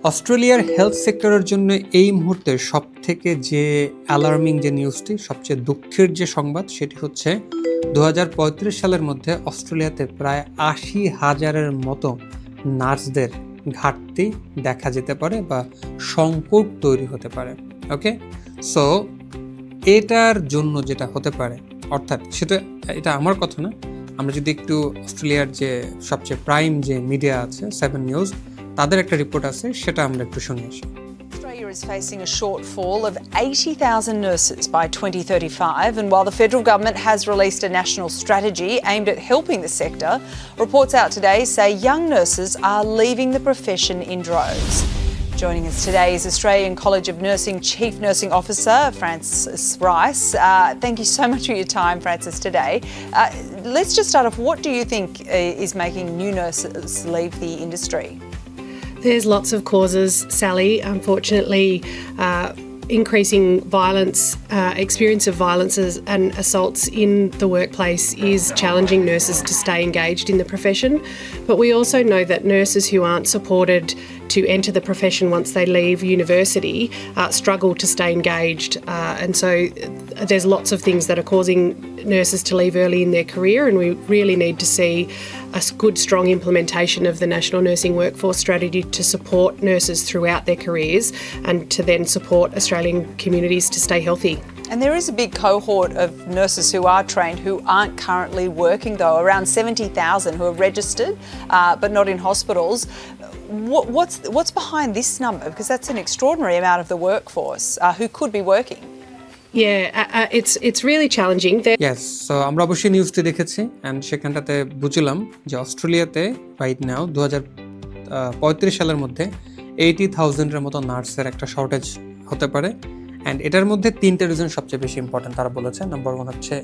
অস্ট্রেলিয়ার হেলথ সেক্টরের জন্য এই মুহূর্তে সবথেকে যে অ্যালার্মিং যে নিউজটি, সবচেয়ে দুঃখের যে সংবাদ, সেটি হচ্ছে 2035 সালের মধ্যে অস্ট্রেলিয়াতে প্রায় 80,000-এর মতো নার্সদের ঘাটতি দেখা যেতে পারে বা সংকট তৈরি হতে পারে। ওকে, সো এটার জন্য যেটা হতে পারে, অর্থাৎ এটা আমার কথা না, আমরা যদি একটু অস্ট্রেলিয়ার যে সবচেয়ে প্রাইম যে মিডিয়া আছে 7 নিউজ, তাদের একটা রিপোর্ট আছে, সেটা আমরা একটু শুনে আসি। Australia is facing a shortfall of 80,000 nurses by 2035, and while the federal government has released a national strategy aimed at helping the sector, reports out today say young nurses are leaving the profession in droves. Joining us today is Australian College of Nursing Chief Nursing Officer Francis Rice. Thank you so much for your time, Francis, today. Let's just start off, what do you think is making new nurses leave the industry? There's lots of causes, Sally. Unfortunately, increasing violence, experience of violences and assaults in the workplace is challenging nurses to stay engaged in the profession. But we also know that nurses who aren't supported to enter the profession once they leave university struggle to stay engaged. And so there's lots of things that are causing nurses to leave early in their career, and we really need to see a good, strong implementation of the National Nursing Workforce Strategy to support nurses throughout their careers and to then support Australian communities to stay healthy. And there is a big cohort of nurses who are trained who aren't currently working, though, around 70,000 who are registered but not in hospitals. What's behind this number? Because that's an extraordinary amount of the workforce who could be working. Yeah, it's really challenging. Yes, so আমরা অবশ্যই নিউজটি দেখেছি and সেখানটাতে বুঝলাম যে অস্ট্রেলিয়াতে right now 2035 সালের মধ্যে 80,000-এর মতো নার্সের একটা শর্টেজ হতে পারে। অ্যান্ড এটার মধ্যে 3টে রিজন সবচেয়ে বেশি ইম্পর্টেন্ট তারা বলেছে। নাম্বার 1 হচ্ছে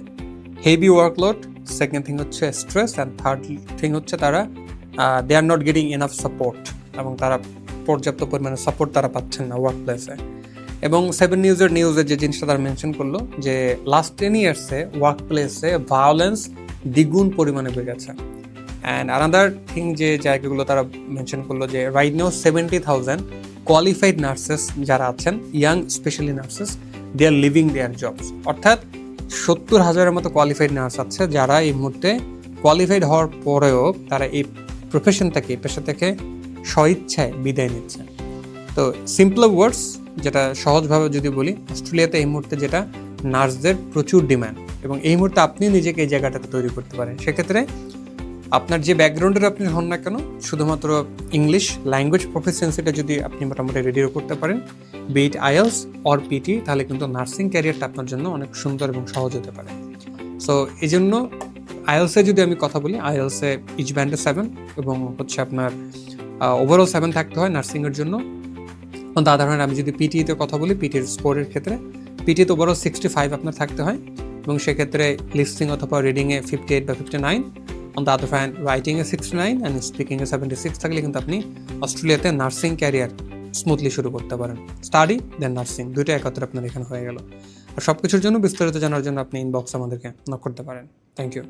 হেভি ওয়ার্কলোড, সেকেন্ড থিং হচ্ছে স্ট্রেস, অ্যান্ড থার্ড থিং হচ্ছে তারা they are not getting enough support, এবং তারা পর্যাপ্ত পরিমাণে সাপোর্ট তারা পাচ্ছেন না ওয়ার্ক প্লেসে। এবং 7 নিউজে যে জিনিসটা তারা মেনশন করলো যে লাস্ট 10 ইয়ার্সে ওয়ার্ক প্লেসে ভায়োলেন্স দ্বিগুণ পরিমাণে বেড়ে গেছে। অ্যান্ড আনাদার থিং যে জায়গাগুলো তারা মেনশন করলো যে রাইট নাও 70,000 কোয়ালিফাইড নার্সেস যারা আছেন, ইয়াং স্পেশালি নার্সেস, দে আর লিভিং দেয়ার জবস। অর্থাৎ 70,000-এর মতো কোয়ালিফাইড নার্স আছে যারা এই মুহূর্তে কোয়ালিফাইড হওয়ার পরেও তারা এই প্রফেশন থেকে, এই পেশা থেকে স্বইচ্ছায় বিদায় নিচ্ছে। তো সিম্পল ওয়ার্ডস, যেটা সহজভাবে যদি বলি, অস্ট্রেলিয়াতে এই মুহূর্তে যেটা নার্সদের প্রচুর ডিমান্ড, এবং এই মুহূর্তে আপনি নিজেকে এই জায়গাটাতে তৈরি করতে পারেন। সেক্ষেত্রে আপনার যে ব্যাকগ্রাউন্ডের আপনি হন না কেন, শুধুমাত্র ইংলিশ ল্যাঙ্গুয়েজ প্রফিসিয়েন্সিটা যদি আপনি মোটামুটি রেডিও করতে পারেন, বিট IELTS অর PT, তাহলে কিন্তু নার্সিং ক্যারিয়ারটা আপনার জন্য অনেক সুন্দর এবং সহজ হতে পারে। সো এই জন্য IELTS-এ যদি আমি কথা বলি, IELTS-এ ইচ ব্যান্ডে 7 এবং হচ্ছে আপনার ওভারঅল 7 থাকতে হয় নার্সিংয়ের জন্য। উদাহরণে আমি যদি PT-তে কথা বলি, PT-র স্কোরের ক্ষেত্রে PT-তে ওভারঅল 65 আপনার থাকতে হয়, এবং সেক্ষেত্রে লিসনিং অথবা রিডিংয়ে 58 বা 59, অন দ্য আদার হ্যান্ড রাইটিংয়ে 69 অ্যান্ড স্পিকিংয়ে 76 থাকলে কিন্তু আপনি অস্ট্রেলিয়াতে নার্সিং ক্যারিয়ার স্মুথলি শুরু করতে পারেন। স্টাডি দেন নার্সিং, দুইটা একত্রে আপনার এখানে হয়ে গেল। আর সব কিছুর জন্য বিস্তারিত জানার জন্য আপনি ইনবক্স আমাদেরকে নক করতে পারেন। Thank you.